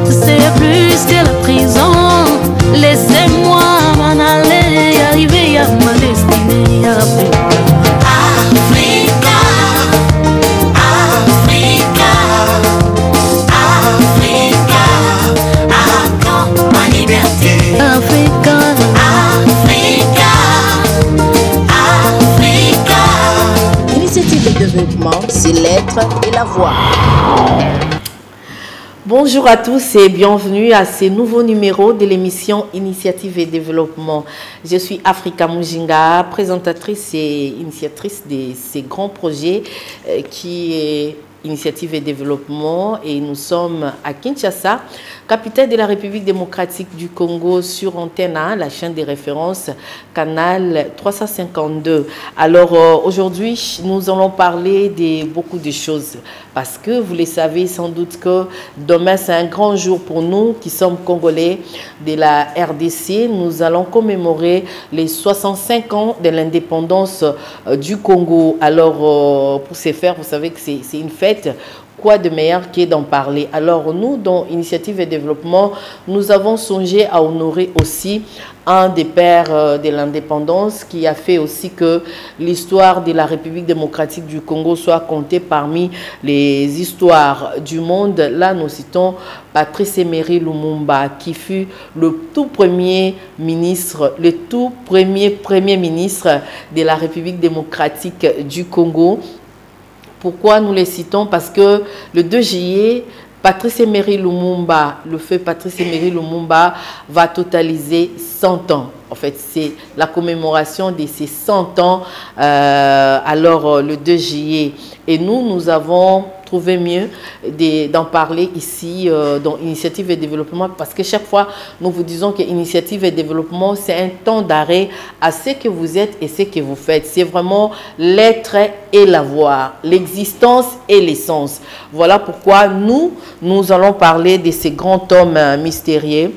C'est plus que la prison. Laissez-moi m'en aller, arriver à ma destinée. Africa, Africa, Africa, accorde ma liberté. Africa, Africa, Africa. Initiative de développement, c'est l'être et la voix. Bonjour à tous et bienvenue à ce nouveau numéro de l'émission Initiative et Développement. Je suis Africa Mujinga, présentatrice et initiatrice de ces grands projets qui est Initiative et Développement, et nous sommes à Kinshasa, capitale de la République démocratique du Congo, sur Antenne 1, la chaîne des références, canal 352. Alors aujourd'hui, nous allons parler de beaucoup de choses parce que vous le savez sans doute que demain c'est un grand jour pour nous qui sommes Congolais de la RDC. Nous allons commémorer les 65 ans de l'indépendance du Congo. Alors pour ce faire, vous savez que c'est une fête. Quoi de meilleur que d'en parler? Alors nous, dans Initiative et Développement, nous avons songé à honorer aussi un des pères de l'indépendance qui a fait aussi que l'histoire de la République démocratique du Congo soit comptée parmi les histoires du monde. Là, nous citons Patrice Emery Lumumba, qui fut le tout premier ministre, le tout premier ministre de la République démocratique du Congo. Pourquoi nous les citons? Parce que le 2 juillet, Patrice Emery Lumumba, le feu Patrice Emery Lumumba va totaliser 100 ans. En fait, c'est la commémoration de ces 100 ans, le 2 juillet. Et nous avons trouvé mieux d'en parler ici dans Initiative et Développement, parce que chaque fois, nous vous disons que Initiative et Développement, c'est un temps d'arrêt à ce que vous êtes et ce que vous faites. C'est vraiment l'être et l'avoir, l'existence et l'essence. Voilà pourquoi nous allons parler de ces grands hommes mystérieux.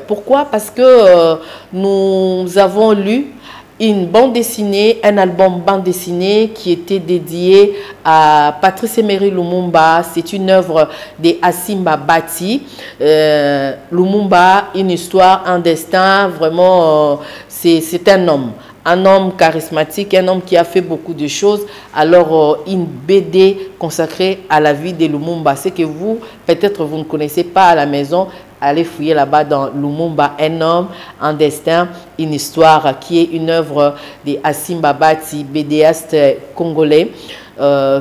Pourquoi? Parce que nous avons lu une bande dessinée, un album bande dessinée qui était dédié à Patrice Emery Lumumba. C'est une œuvre de Asimba Bati. Lumumba, une histoire, un destin, vraiment, c'est un homme charismatique, un homme qui a fait beaucoup de choses. Alors, une BD consacrée à la vie de Lumumba. C'est que vous, peut-être vous ne connaissez pas à la maison. Allez fouiller là-bas dans Lumumba, un homme, un destin, une histoire, qui est une œuvre de Asimba Bati, BDiste congolais,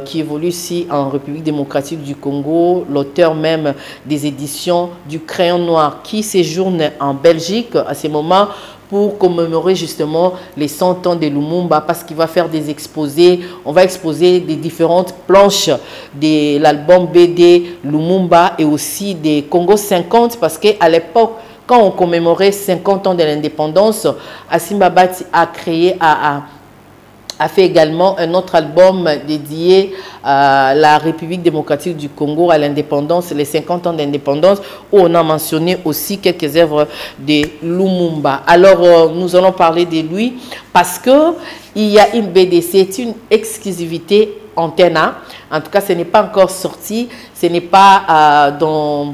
qui évolue ici en République démocratique du Congo, l'auteur même des éditions du Crayon Noir, qui séjourne en Belgique à ce moment pour commémorer justement les 100 ans de Lumumba, parce qu'il va faire des exposés. On va exposer des différentes planches de l'album BD Lumumba et aussi des Congo 50, parce qu'à l'époque, quand on commémorait 50 ans de l'indépendance, Asimba Bati a créé, a fait également un autre album dédié à la République démocratique du Congo, à l'indépendance, les 50 ans d'indépendance, où on a mentionné aussi quelques œuvres de Lumumba. Alors, nous allons parler de lui parce qu'il y a une BD, c'est une exclusivité Antenne 1. En tout cas, ce n'est pas encore sorti, ce n'est pas dans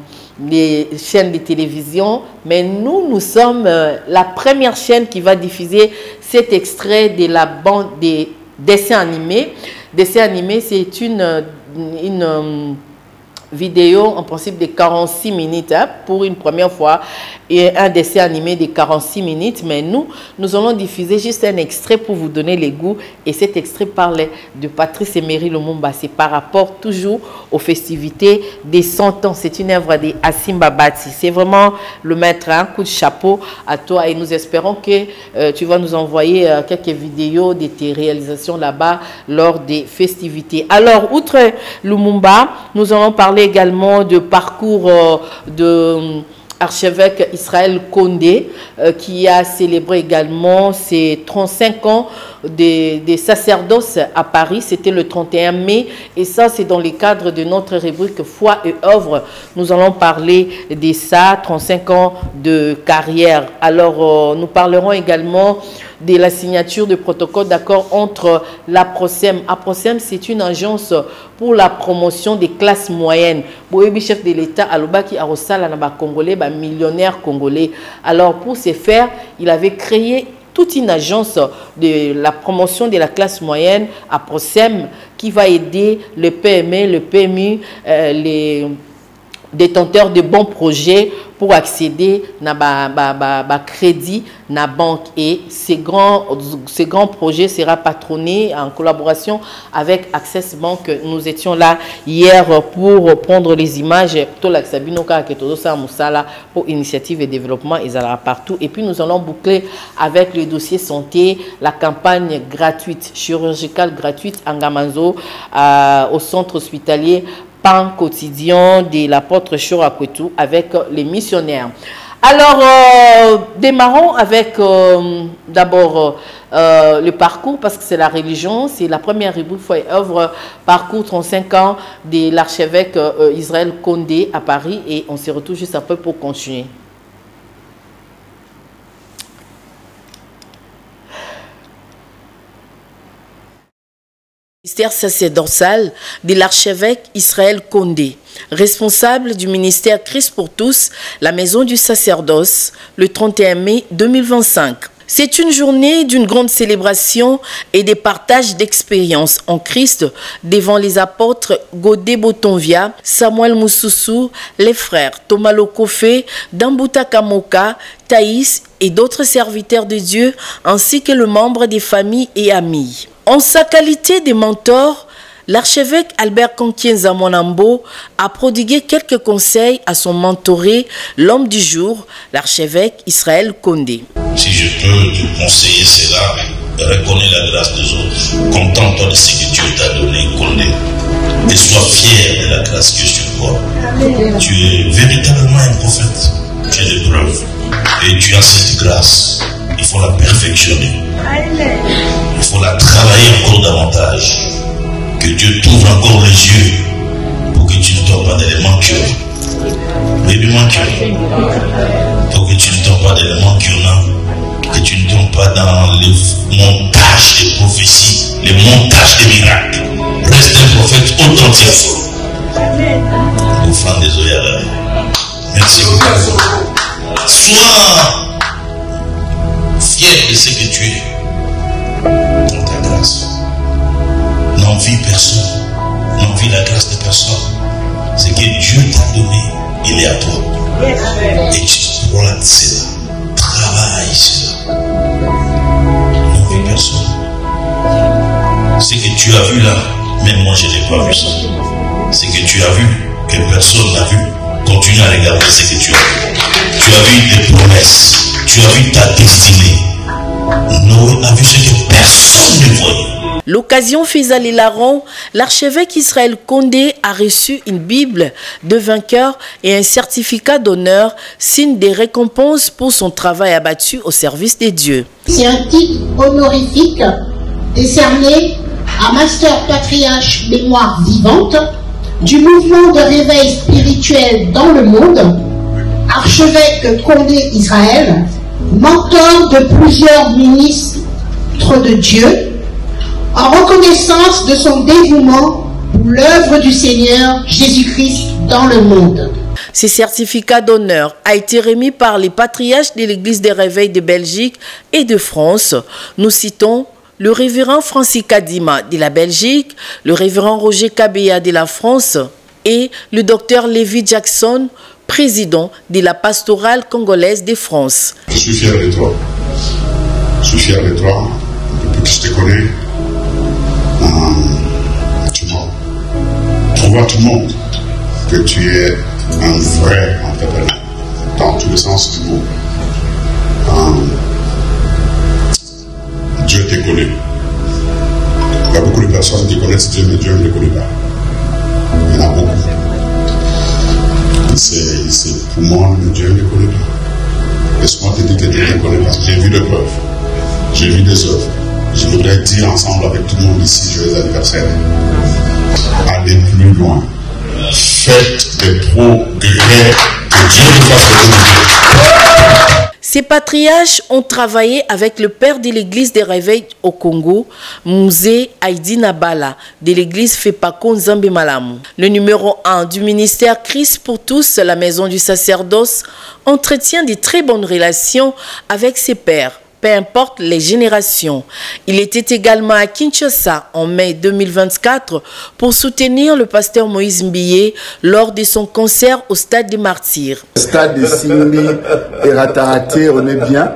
les chaînes de télévision, mais nous sommes la première chaîne qui va diffuser cet extrait de la bande des dessins animés. Dessin animé, c'est une vidéo en principe de 46 minutes pour une première fois, et un dessin animé de 46 minutes, mais nous allons diffuser juste un extrait pour vous donner les goûts, et cet extrait parle de Patrice Emery Lumumba. C'est par rapport toujours aux festivités des 100 ans. C'est une œuvre de Asimba Bati. C'est vraiment le maître, un coup de chapeau à toi, et nous espérons que tu vas nous envoyer quelques vidéos de tes réalisations là-bas lors des festivités. Alors, outre Lumumba, nous allons parler également de parcours de archevêque Israël Condé, qui a célébré également ses 35 ans de sacerdoce à Paris. C'était le 31 mai. Et ça, c'est dans le cadre de notre rubrique Foi et œuvre. Nous allons parler de ça, 35 ans de carrière. Alors, nous parlerons également de la signature de protocole d'accord entre la Procem. Procem, c'est une agence pour la promotion des classes moyennes. Le chef de l'État, Alobaki Arosala, Congolais, millionnaire congolais. Alors, pour ce faire, il avait créé toute une agence de la promotion de la classe moyenne à Procem qui va aider le PME, le PMU, les détenteurs de bons projets pour accéder à crédit na banque. Et ces grands projets sera patronné en collaboration avec Access Bank. Nous étions là hier pour prendre les images pour initiative et développement et partout. Et puis nous allons boucler avec le dossier santé, la campagne gratuite, chirurgicale gratuite en Gamanzo au centre hospitalier Pan quotidien de l'apôtre Chorakwetu avec les missionnaires. Alors, démarrons avec d'abord le parcours, parce que c'est la religion, c'est la première rubrique œuvre parcours 35 ans de l'archevêque Israël Condé à Paris, et on se retrouve juste après pour continuer. Ministère sacerdotal de l'archevêque Israël Condé, responsable du ministère Christ pour tous, la maison du sacerdoce, le 31 mai 2025. C'est une journée d'une grande célébration et des partages d'expériences en Christ devant les apôtres Godé Botonvia, Samuel Moussoussou, les frères Thomas Lokofé, Dambuta Kamoka, Thaïs et d'autres serviteurs de Dieu, ainsi que le membre des familles et amis. En sa qualité de mentor, l'archevêque Albert Conquienza Monambo a prodigué quelques conseils à son mentoré, l'homme du jour, l'archevêque Israël Condé. Si je peux te conseiller cela, reconnais la grâce des autres. Contente-toi de ce que Dieu t'a donné, Condé. Et sois fier de la grâce qui est sur toi. Tu es véritablement un prophète. Tu as des preuves. Et tu as cette grâce. Il faut la perfectionner. Il faut la travailler encore davantage. Que Dieu t'ouvre encore les yeux pour que tu ne tombes pas dans les manqueurs. Pour que tu ne tombes pas dans les manqueurs. Que tu ne tombes pas dans les montages des prophéties, les montages des miracles. Reste un prophète authentique. Offrant des oeilles. Merci beaucoup. Sois fier de ce que tu es dans ta grâce. N'envie personne, n'envie la grâce de personne. Ce que Dieu t'a donné, il est à toi. Et tu exploites cela, travaille cela. N'envie personne. Ce que tu as vu là, même moi je n'ai pas vu ça. Ce que tu as vu, que personne n'a vu, continue à regarder ce que tu as vu. Tu as vu des promesses, tu as vu ta destinée. Noé a vu ce que personne ne voyait. L'occasion faisant les larrons, l'archevêque Israël Condé a reçu une Bible de vainqueur et un certificat d'honneur, signe des récompenses pour son travail abattu au service des dieux. C'est un titre honorifique décerné à Master Patriarche Mémoire Vivante du mouvement de réveil spirituel dans le monde, archevêque Condé Israël, mentor de plusieurs ministres de Dieu, en reconnaissance de son dévouement pour l'œuvre du Seigneur Jésus-Christ dans le monde. Ce certificat d'honneur a été remis par les patriarches de l'Église des Réveils de Belgique et de France. Nous citons le révérend Francis Kadima de la Belgique, le révérend Roger Kabea de la France et le docteur Lévi Jackson, président de la pastorale congolaise de France. Je suis fier de toi. Je suis fier de toi. Depuis que je te connais, on voit tout le monde que tu es un vrai entrepreneur dans tous les sens du mot. Dieu te connaît. Il y a beaucoup de personnes qui connaissent Dieu, mais Dieu ne le connaît pas. Il y en a beaucoup. C'est pour moi, mais Dieu ne le connaît pas. Laisse-moi te dire que Dieu ne le connaît pas. J'ai vu des preuves. J'ai vu des œuvres. Je voudrais dire ensemble avec tout le monde ici, joyeux anniversaire. Allez plus loin. Faites des progrès. Que Dieu vous fasse le Ces patriarches ont travaillé avec le père de l'église des réveils au Congo, Musée Haïdi Nabala, de l'église Fepako Nzambe Malamu. Le numéro 1 du ministère Christ pour tous, la maison du sacerdoce, entretient de très bonnes relations avec ses pères, peu importe les générations. Il était également à Kinshasa en mai 2024 pour soutenir le pasteur Moïse Mbiye lors de son concert au Stade des Martyrs. Stade de Simbi et Rataraté, on est bien.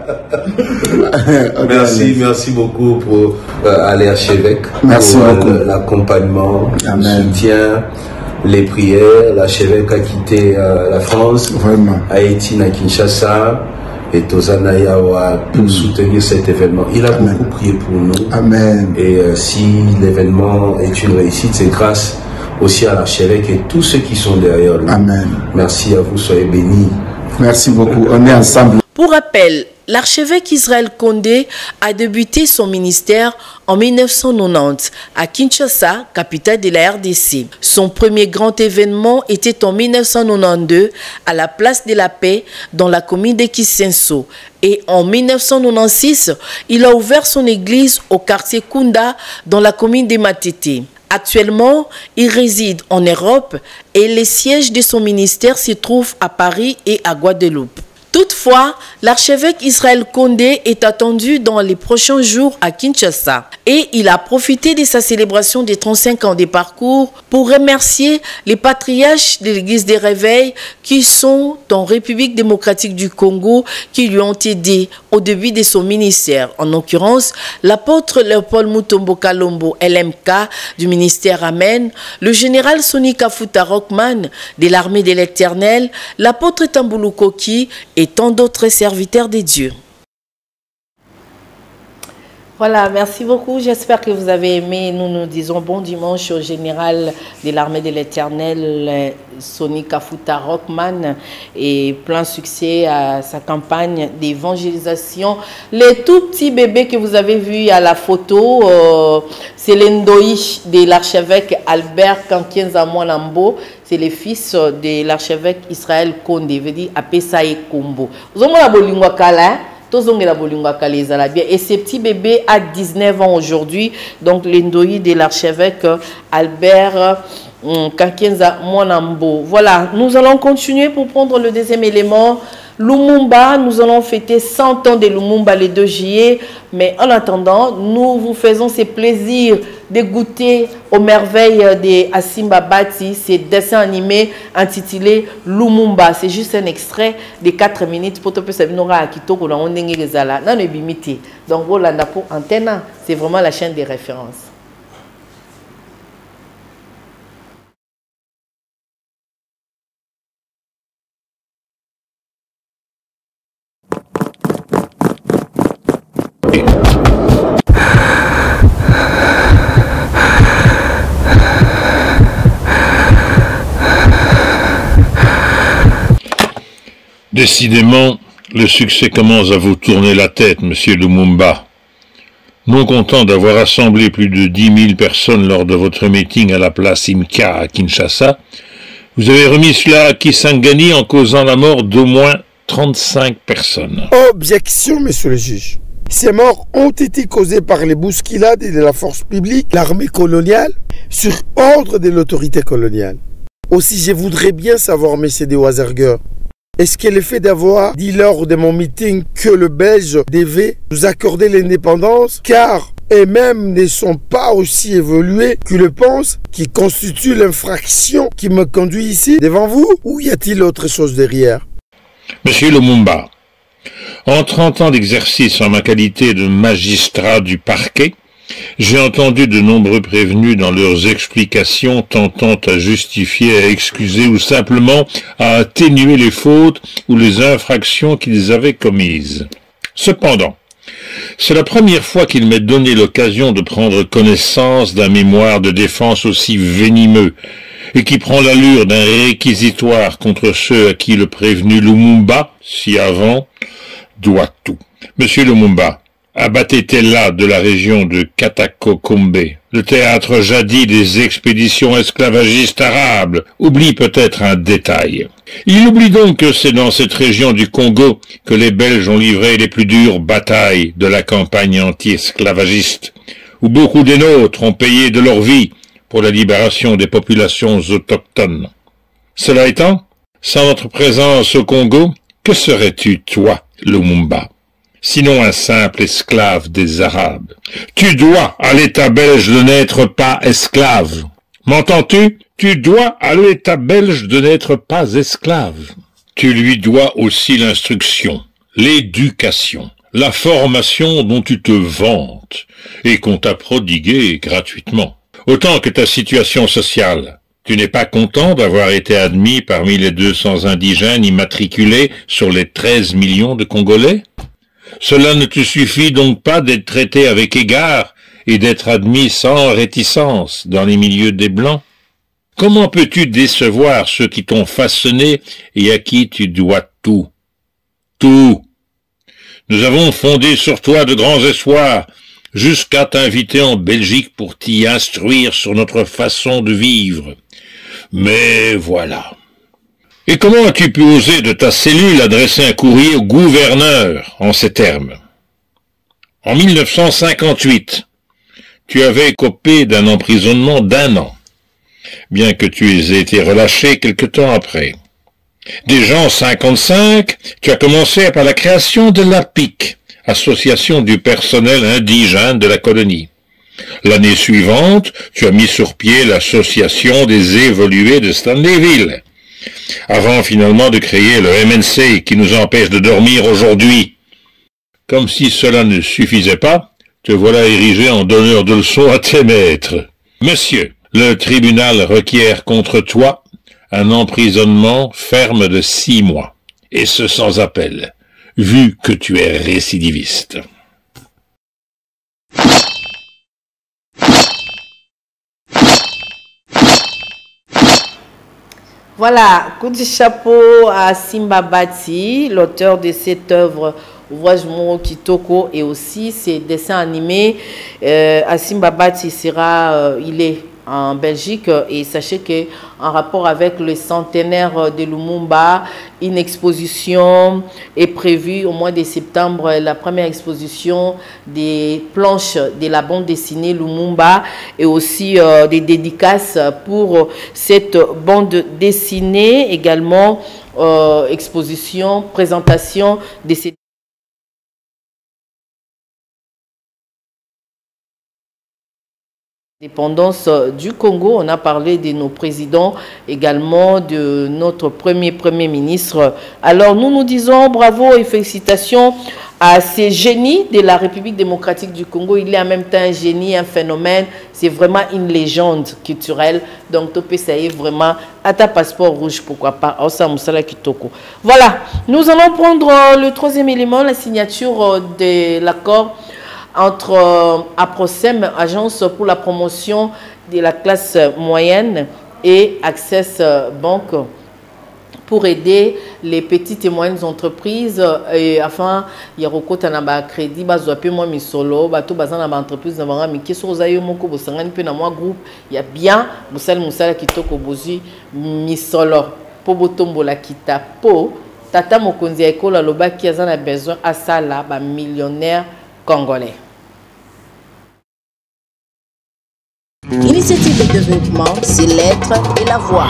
Merci beaucoup pour à l'archevêque, merci pour l'accompagnement, le soutien, les prières. L'archevêque a quitté la France, vraiment, a été à Kinshasa et Tozanayawa pour soutenir cet événement. Il a beaucoup prié pour nous. Amen. Et si l'événement est une réussite, c'est grâce aussi à l'archevêque et tous ceux qui sont derrière lui. Amen. Merci à vous, soyez bénis. Merci beaucoup. On est ensemble. Pour rappel, l'archevêque Israël Condé a débuté son ministère en 1990 à Kinshasa, capitale de la RDC. Son premier grand événement était en 1992 à la place de la Paix dans la commune de Kisenso. Et en 1996, il a ouvert son église au quartier Kunda dans la commune de Matete. Actuellement, il réside en Europe et les sièges de son ministère se trouvent à Paris et à Guadeloupe. Toutefois, l'archevêque Israël Condé est attendu dans les prochains jours à Kinshasa et il a profité de sa célébration des 35 ans de parcours pour remercier les patriarches de l'église des réveils qui sont en République démocratique du Congo qui lui ont aidé au début de son ministère. En l'occurrence, l'apôtre Léopold Mutombo Kalombo, LMK du ministère Amen, le général Sonny Kafuta Rockman de l'armée de l'Éternel, l'apôtre Tamboulou Koki et tant d'autres serviteurs de Dieu. Voilà, merci beaucoup. J'espère que vous avez aimé. Nous disons bon dimanche au général de l'armée de l'Éternel, Sonny Kafuta Rockman, et plein succès à sa campagne d'évangélisation. Les tout petits bébés que vous avez vus à la photo, c'est l'Endoi de l'archevêque Albert Kankienza Mwanambo. C'est le fils de l'archevêque Israël Condé, veut dire Apesae Kombo. Vous avez la bolingwa kala, et ce petit bébé a 19 ans aujourd'hui, donc l'endoi de l'archevêque Albert Kankienza Mwanambo. Voilà, nous allons continuer pour prendre le deuxième élément. Lumumba, nous allons fêter 100 ans de Lumumba le 2 juillet, mais en attendant, nous vous faisons ce plaisir de goûter aux merveilles de Asimba Bati, ces dessins animés intitulés Lumumba. C'est juste un extrait de 4 minutes pour te faire à Kitoko, on est donc voilà, pour Antenne, c'est vraiment la chaîne des références. Décidément, le succès commence à vous tourner la tête, monsieur Lumumba. Non content d'avoir rassemblé plus de 10 000 personnes lors de votre meeting à la place Imka à Kinshasa, vous avez remis cela à Kisangani en causant la mort d'au moins 35 personnes. Objection, monsieur le juge. Ces morts ont été causées par les bousculades de la force publique, l'armée coloniale, sur ordre de l'autorité coloniale. Aussi, je voudrais bien savoir, monsieur de Wazerger, est-ce que le fait d'avoir dit lors de mon meeting que le Belge devait nous accorder l'indépendance, car eux-mêmes ne sont pas aussi évolués que le pensent, qui constitue l'infraction qui me conduit ici devant vous, ou y a-t-il autre chose derrière? Monsieur Lumumba, en 30 ans d'exercice en ma qualité de magistrat du parquet, j'ai entendu de nombreux prévenus dans leurs explications tentant à justifier, à excuser ou simplement à atténuer les fautes ou les infractions qu'ils avaient commises. Cependant, c'est la première fois qu'il m'est donné l'occasion de prendre connaissance d'un mémoire de défense aussi venimeux et qui prend l'allure d'un réquisitoire contre ceux à qui le prévenu Lumumba, si avant, doit tout. Monsieur Lumumba, à Batetela de la région de Katakokombe, le théâtre jadis des expéditions esclavagistes arabes, oublie peut-être un détail. Il oublie donc que c'est dans cette région du Congo que les Belges ont livré les plus dures batailles de la campagne anti-esclavagiste, où beaucoup des nôtres ont payé de leur vie pour la libération des populations autochtones. Cela étant, sans notre présence au Congo, que serais-tu, toi, Lumumba? Sinon un simple esclave des Arabes. Tu dois à l'État belge de n'être pas esclave. M'entends-tu? Tu dois à l'État belge de n'être pas esclave. Tu lui dois aussi l'instruction, l'éducation, la formation dont tu te vantes et qu'on t'a prodiguée gratuitement. Autant que ta situation sociale. Tu n'es pas content d'avoir été admis parmi les 200 indigènes immatriculés sur les 13 millions de Congolais? Cela ne te suffit donc pas d'être traité avec égard et d'être admis sans réticence dans les milieux des Blancs? Comment peux-tu décevoir ceux qui t'ont façonné et à qui tu dois tout? Tout. Nous avons fondé sur toi de grands espoirs, jusqu'à t'inviter en Belgique pour t'y instruire sur notre façon de vivre. Mais voilà. Et comment as-tu pu oser de ta cellule adresser un courrier au gouverneur en ces termes? En 1958, tu avais écopé d'un emprisonnement d'1 an, bien que tu aies été relâché quelque temps après. Déjà en 1955, tu as commencé par la création de l'APIC, Association du personnel indigène de la colonie. L'année suivante, tu as mis sur pied l'Association des évolués de Stanleyville, avant finalement de créer le MNC qui nous empêche de dormir aujourd'hui. Comme si cela ne suffisait pas, te voilà érigé en donneur de leçons à tes maîtres. Monsieur, le tribunal requiert contre toi un emprisonnement ferme de 6 mois, et ce sans appel, vu que tu es récidiviste. Voilà, coup de chapeau à Simba Bati, l'auteur de cette œuvre, ouvrage Moro Kitoko, et aussi ses dessins animés. Simba Bati il est en Belgique, et sachez que en rapport avec le centenaire de Lumumba, une exposition est prévue au mois de septembre, la première exposition des planches de la bande dessinée Lumumba, et aussi des dédicaces pour cette bande dessinée, également exposition, présentation de ces Indépendance du Congo. On a parlé de nos présidents, également de notre premier ministre. Alors nous disons bravo et félicitations à ces génies de la République démocratique du Congo. Il est en même temps un génie, un phénomène. C'est vraiment une légende culturelle. Donc Topé, ça y est vraiment à ta passeport rouge, pourquoi pas. Voilà, nous allons prendre le troisième élément, la signature de l'accord entre APROSEM, Agence pour la promotion de la classe moyenne, et Access Bank pour aider les petites et moyennes entreprises, et afin il y a recours à un crédit bazoapé moi misolo bato bazana ba entreprise na banga miki so zayo moko bosangani pe na moi groupe il y a bien musala kitoko bozi misolo po botombola kita po tata mokonzi ya ekola lobaki azana besoin asala ba millionnaire congolais. Initiative de développement, c'est l'être et la voix.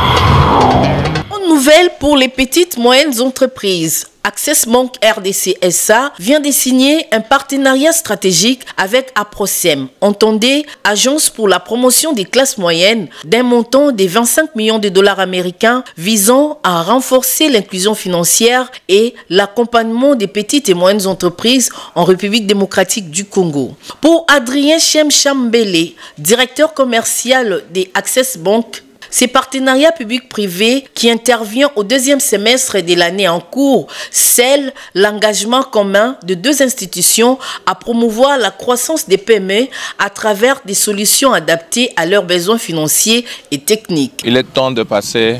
Une nouvelle pour les petites moyennes entreprises. Access Bank RDC SA vient de signer un partenariat stratégique avec APROSEM, entendez Agence pour la promotion des classes moyennes, d'un montant de 25 millions de dollars américains visant à renforcer l'inclusion financière et l'accompagnement des petites et moyennes entreprises en République démocratique du Congo. Pour Adrien Chambele, directeur commercial des Access Bank, ces partenariats publics-privés qui intervient au deuxième semestre de l'année en cours scellent l'engagement commun de deux institutions à promouvoir la croissance des PME à travers des solutions adaptées à leurs besoins financiers et techniques. Il est temps de passer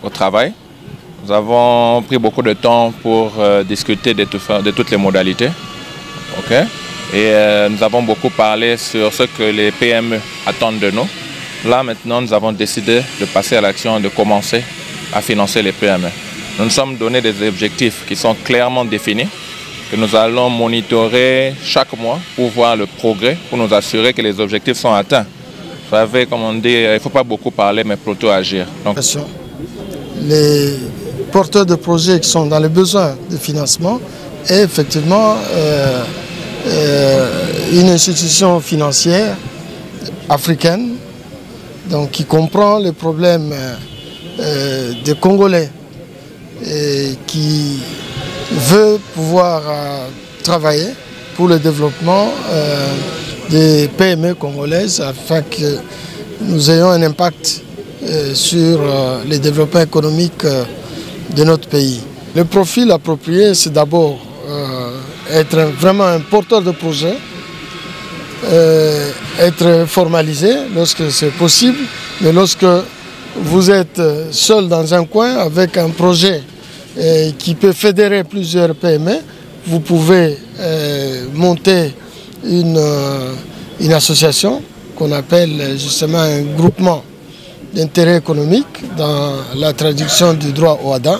au travail. Nous avons pris beaucoup de temps pour discuter de toutes les modalités. Okay? Et nous avons beaucoup parlé sur ce que les PME attendent de nous. Là maintenant, nous avons décidé de passer à l'action, de commencer à financer les PME. Nous nous sommes donné des objectifs qui sont clairement définis, que nous allons monitorer chaque mois pour voir le progrès, pour nous assurer que les objectifs sont atteints. Vous savez, comme on dit, il ne faut pas beaucoup parler, mais plutôt agir. Donc... Les porteurs de projets qui sont dans les besoins de financement et effectivement une institution financière africaine donc, qui comprend les problèmes des Congolais et qui veut pouvoir travailler pour le développement des PME congolaises afin que nous ayons un impact sur le développement économique de notre pays. Le profil approprié, c'est d'abord être vraiment un porteur de projet, être formalisé lorsque c'est possible, mais lorsque vous êtes seul dans un coin avec un projet qui peut fédérer plusieurs PME, vous pouvez monter une association qu'on appelle justement un groupement d'intérêt économique dans la traduction du droit OHADA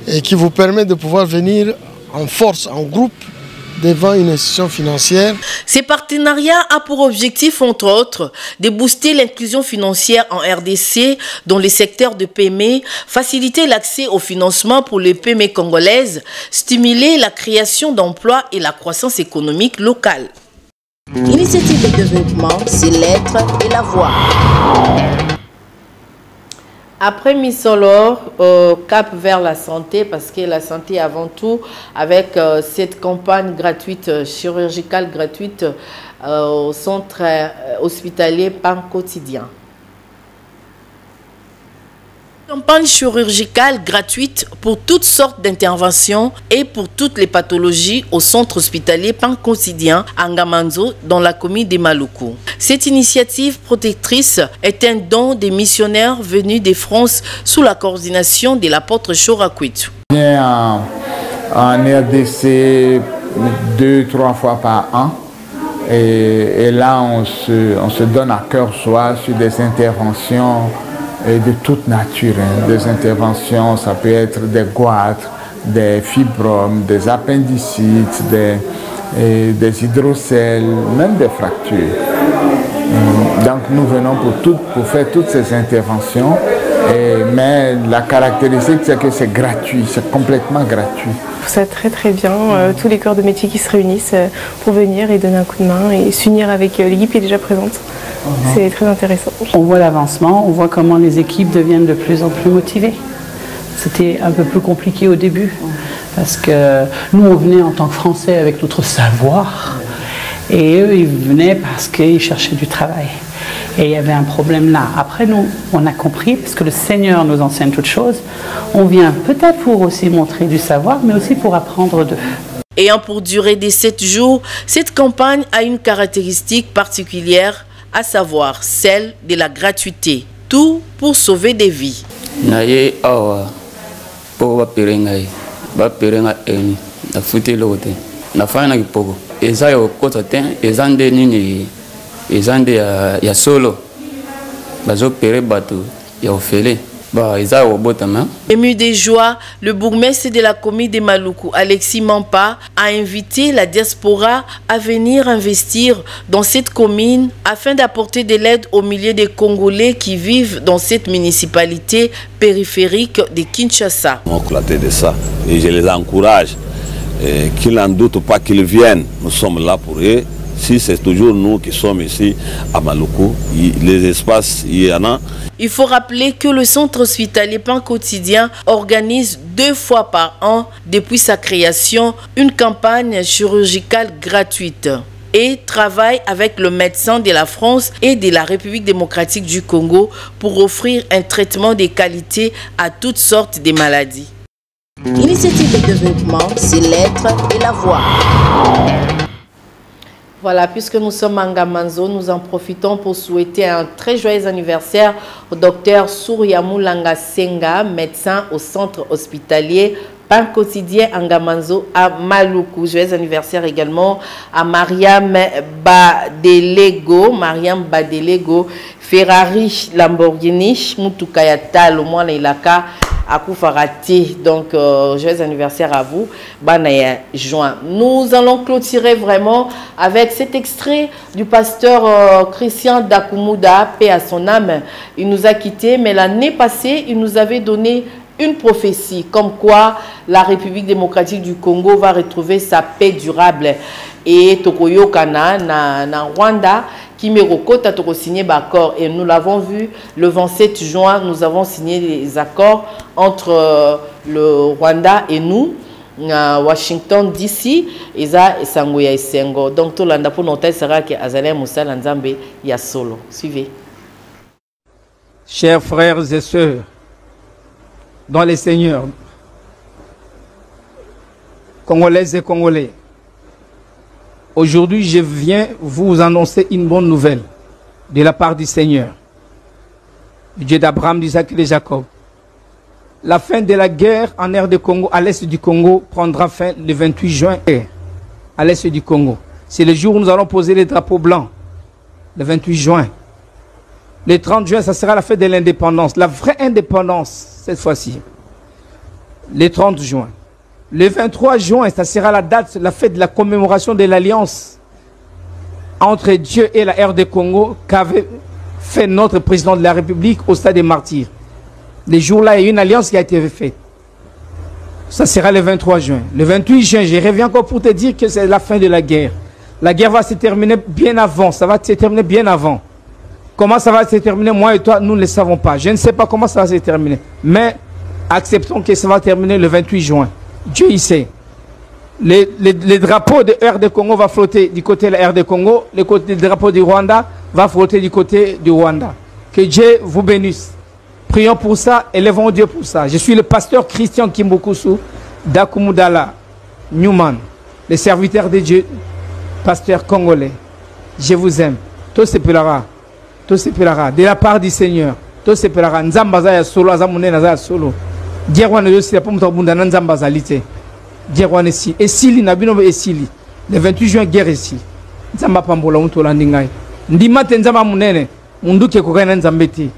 et qui vous permet de pouvoir venir en force, en groupe, devant une institution financière. Ces partenariats a pour objectif, entre autres, de booster l'inclusion financière en RDC dans les secteurs de PME, faciliter l'accès au financement pour les PME congolaises, stimuler la création d'emplois et la croissance économique locale. Initiative de développement, c'est l'être et la voix. Après Missolor, cap vers la santé, parce que la santé avant tout, avec cette campagne gratuite, chirurgicale gratuite au centre hospitalier Pan Quotidien. Campagne chirurgicale gratuite pour toutes sortes d'interventions et pour toutes les pathologies au centre hospitalier Pan Quotidien à Ngamanzo dans la commune de Maluku. Cette initiative protectrice est un don des missionnaires venus de France sous la coordination de l'apôtre Chorakwit. En RDC 2-3 fois par an et là on se donne à cœur joie sur des interventions de toute nature, des interventions, ça peut être des goitres, des fibromes, des appendicites, des hydrocèles, même des fractures. Donc nous venons pour faire toutes ces interventions, mais la caractéristique c'est que c'est gratuit, c'est complètement gratuit. C'est très bien, tous les corps de métier qui se réunissent pour venir et donner un coup de main et s'unir avec l'équipe qui est déjà présente. C'est très intéressant. On voit l'avancement, on voit comment les équipes deviennent de plus en plus motivées. C'était un peu plus compliqué au début, parce que nous on venait en tant que Français avec notre savoir, et eux ils venaient parce qu'ils cherchaient du travail. Et il y avait un problème là. Après nous, on a compris, parce que le Seigneur nous enseigne toutes choses, on vient peut-être pour aussi montrer du savoir, mais aussi pour apprendre d'eux. Ayant pour durée de 7 jours, cette campagne a une caractéristique particulière, à savoir celle de la gratuité. Tout pour sauver des vies. Ému de joie, le bourgmestre de la commune de Maluku, Alexis Mampa, a invité la diaspora à venir investir dans cette commune afin d'apporter de l'aide aux milliers de Congolais qui vivent dans cette municipalité périphérique de Kinshasa. De ça, et je les encourage qu'ils n'en doutent pas qu'ils viennent. Nous sommes là pour eux. Si c'est toujours nous qui sommes ici à Maluku, les espaces, il y en a. Il faut rappeler que le centre hospitalier Pan Quotidien organise 2 fois par an, depuis sa création, une campagne chirurgicale gratuite et travaille avec le médecin de la France et de la République démocratique du Congo pour offrir un traitement de qualité à toutes sortes de maladies. Initiative de développement, c'est l'être et la voix. Voilà, puisque nous sommes en Ngamanzo, nous en profitons pour souhaiter un très joyeux anniversaire au docteur Souriamou Langasenga, médecin au centre hospitalier Pain quotidien Angamanzo à Maluku. Joyeux anniversaire également à Mariam Badelego. Mariam Badelego, Ferrari, Lamborghini, Mutukayata, le mois Ilaka, Akoufarati. Donc, joyeux anniversaire à vous. Banaya juin. Nous allons clôturer vraiment avec cet extrait du pasteur Christian Dakumuda, paix à son âme. Il nous a quittés, mais l'année passée, il nous avait donné une prophétie, comme quoi la République démocratique du Congo va retrouver sa paix durable. Et Tokoyo Kana, na Rwanda, qui me recote à Toko signer l'accord. Et nous l'avons vu le 27 juin, nous avons signé les accords entre le Rwanda et nous. Washington DC, Eza et Sangoya et Sengo. Donc, tout le monde pour noter sera que Azalem Moussa Lanzambe ya solo. Suivez. Chers frères et sœurs, dans les seigneurs, Congolaises et Congolais, aujourd'hui je viens vous annoncer une bonne nouvelle de la part du Seigneur, le Dieu d'Abraham, d'Isaac et de Jacob. La fin de la guerre en aire de Congo, à l'est du Congo, prendra fin le 28 juin à l'est du Congo. C'est le jour où nous allons poser les drapeaux blancs, le 28 juin. Le 30 juin, ça sera la fête de l'indépendance, la vraie indépendance cette fois-ci. Le 30 juin. Le 23 juin, ça sera la date, la fête de la commémoration de l'alliance entre Dieu et la RD Congo qu'avait fait notre président de la République au stade des Martyrs. Les jours-là, il y a une alliance qui a été faite. Ça sera le 23 juin. Le 28 juin, je reviens encore pour te dire que c'est la fin de la guerre. La guerre va se terminer bien avant. Ça va se terminer bien avant. Comment ça va se terminer, moi et toi, nous ne le savons pas. Je ne sais pas comment ça va se terminer. Mais acceptons que ça va terminer le 28 juin. Dieu y sait. Les drapeaux de RD Congo va flotter du côté de la RD Congo. Le drapeau du Rwanda va flotter du côté du Rwanda. Que Dieu vous bénisse. Prions pour ça, élevons Dieu pour ça. Je suis le pasteur Christian Kimbukusu d'Akumudala, Newman, le serviteur de Dieu, pasteur congolais. Je vous aime. Tout se pèlera. Tout se pèlera. De la part du Seigneur. Tout se pèlera. Nzambaza ya solo, azamune naza solo. Dierwane yosi, pour m'tabunda nzambaza lite. Dierwane si. Esili, nabino esili. Le 28 juin, guerre ici. Nzamba pambola untola ndingai. Ndimate nzamba munene. Munduke kokana nzambeti.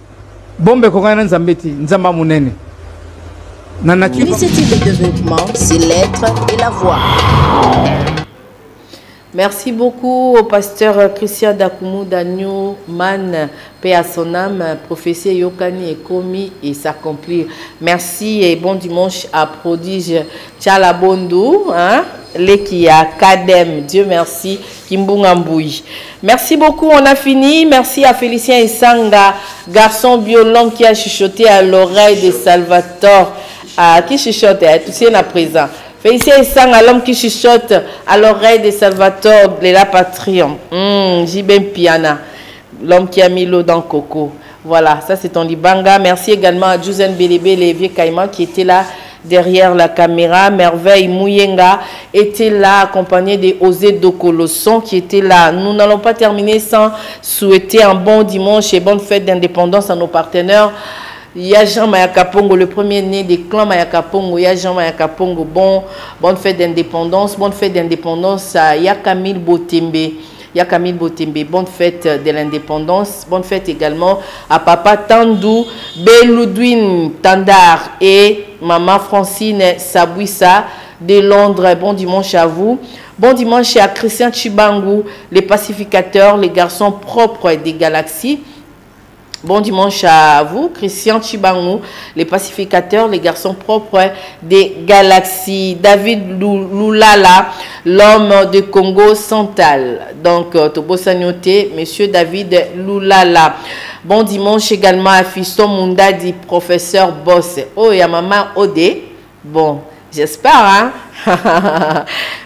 Bombe kokana nzambeti. Nzamba munene. L'initiative de développement, c'est l'être et la voix. Merci beaucoup au pasteur Christian Dakumuda Newman, paix à son âme, prophétie Yokani et commis et s'accomplir. Merci et bon dimanche à prodige Tchalabondou, hein, Lekia Kadem, Dieu merci, Kimbungamboui. Merci beaucoup, on a fini. Merci à Félicien Isanga, garçon violent qui a chuchoté à l'oreille de Salvatore, qui chuchote, tout c'est à présent. Félicien Isanga, l'homme qui chuchote à l'oreille de Salvatore de la patrie. Jibem Piana, l'homme qui a mis l'eau dans Coco. Voilà, ça c'est ton Libanga. Merci également à Jouzen Belebe, les vieux Caïmans qui étaient là derrière la caméra. Merveille Mouyenga était là, accompagné des Osé Dokolosson qui étaient là. Nous n'allons pas terminer sans souhaiter un bon dimanche et bonne fête d'indépendance à nos partenaires. Il y a Jean Mayakapongo, le premier né des clans Mayakapongo. Il y a Jean Mayakapongo, bonne fête d'indépendance. Bonne fête d'indépendance à Yakamil Botembe. Yakamil Botembe, bonne fête de l'indépendance. Bonne fête également à Papa Tandou, Beloudouine Tandar et Maman Francine Sabouissa de Londres. Bon dimanche à vous. Bon dimanche à Christian Chibangu, les pacificateurs, les garçons propres des galaxies. Bon dimanche à vous, Christian Chibangu, les pacificateurs, les garçons propres des galaxies. David Loulala, l'homme de Congo Central. Donc, Tobo Sagnoté, monsieur David Loulala. Bon dimanche également à Fiston Mundadi, professeur Boss. Oh, il y a maman Odé. Bon, j'espère, hein?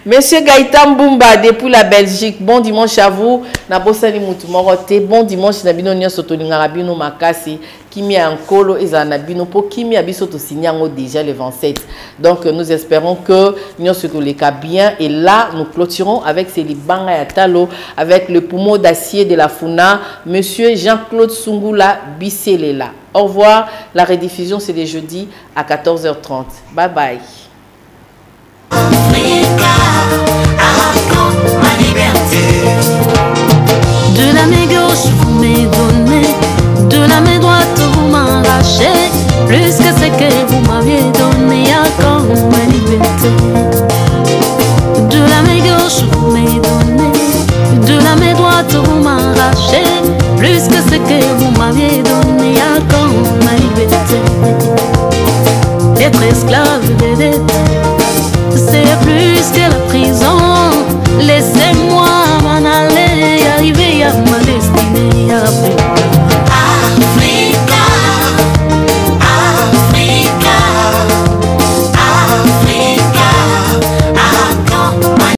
Monsieur Gaëtan Bumba depuis la Belgique, bon dimanche à vous. Nabosani Moutoumorote, bon dimanche Nabino Nia Sotolingarabino Makasi, Kimi Ankolo et Zanabino, pour Kimi Abisoto Signango déjà le 27. Donc nous espérons que nous sommes bien et là nous clôturons avec Célibanga Yatalo, avec le poumon d'acier de la Funa, Monsieur Jean-Claude Sungula Bisselela. Au revoir, la rediffusion c'est les jeudis à 14h30. Bye bye. De la main gauche vous m'avez donné, de la main droite vous m'arrachez, plus que ce que vous m'aviez donné à quand ma liberté. De la main gauche vous m'avez donné, de la main droite vous m'arrachez, plus que ce que vous m'aviez donné à quand ma liberté. Être esclave des dettes, c'est plus que la prison. Laissez